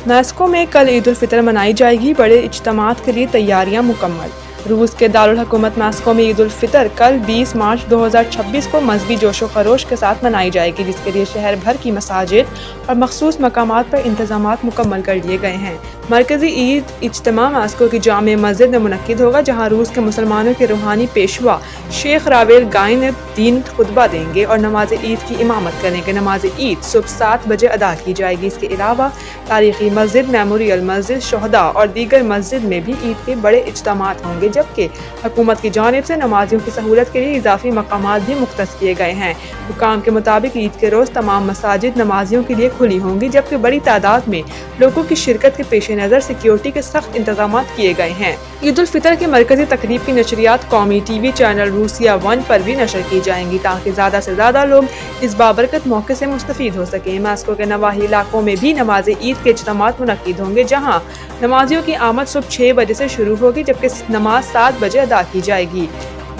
Moscow में कल ईद उल फितर मनाई जाएगी, बड़े इज्तिमात के लिए तैयारियां मुकम्मल। रूस के दारुल हुकूमत मॉस्को में ईद उल फितर कल 20 मार्च 2026 को मजहबी जोशो खरोश के साथ मनाई जाएगी, जिसके लिए शहर भर की मसाजिद और मखसूस मकामात पर इंतजामात मुकम्मल कर लिए गए हैं। मरकजी ईद इज्तिमा मॉस्को की जामे मस्जिद में मुनक्किद होगा, जहाँ रूस के मुसलमानों के रूहानी पेशवा शेख रावेल गाइन दीन खुतबा देंगे और नमाज ईद की इमामत करेंगे। नमाज ईद सुबह 7 बजे अदा की जाएगी। इसके अलावा तारीखी मस्जिद, मेमोरियल मस्जिद, शोहदा और दीगर मस्जिद में भी ईद के बड़े इज्तिमात होंगे, जबकि हुकूमत की जानिब से नमाजियों की सहूलत के लिए इजाफी मकामात भी मुख्तस किए गए हैं। हुकाम के मुताबिक ईद के रोज़ तमाम मसाजिद नमाजियों के लिए खुली होंगी, जबकि बड़ी तादाद में लोगों की शिरकत के पेश नज़र सिक्योरिटी के सख्त इंतजाम किए गए हैं। ईद उल फितर की मरकजी तकरीब की नशरियात कौमी टीवी चैनल रूसिया 1 पर भी नशर की जाएंगी, ताकि ज़्यादा से ज़्यादा लोग इस बाबरकत मौके से मुस्तफीद हो सकें। मॉस्को के नवाही इलाकों में भी नमाज ईद के इज्तिमात मुनक्किद होंगे, जहाँ नमाजियों की आमद सुबह 6 बजे से शुरू होगी, जबकि नमाज 7 बजे अदा की जाएगी।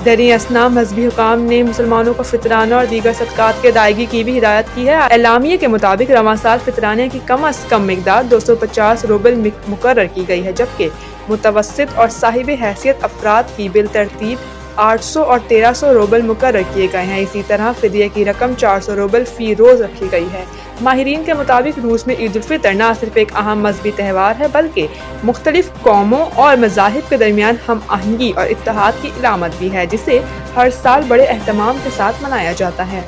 दरी असना मजहबी हुकाम ने मुसलमानों को फितराना और दीगर सदकात की अदायगी की भी हिदायत की है। एलामिया के मुताबिक रवां साल फितराने की कम अज़ कम मिकदार 250 रूबल मुकर्रर की गई है, जबकि मुतवस्सित और साहिब हैसियत अफराद की बिल तरतीब 800 और 1300 रूबल मुकर्रर किए गए हैं। इसी तरह फिदिया की रकम 400 रूबल फी रोज़ रखी गई है। माहिरीन के मुताबिक रूस में ईद उल फितर न सिर्फ एक अहम मजहबी त्यौहार है, बल्कि मुख्तलिफ कौमों और मज़ाहिब के दरमियान हम आहंगी और इत्तेहाद की इलामत भी है, जिसे हर साल बड़े एहतमाम के साथ मनाया जाता है।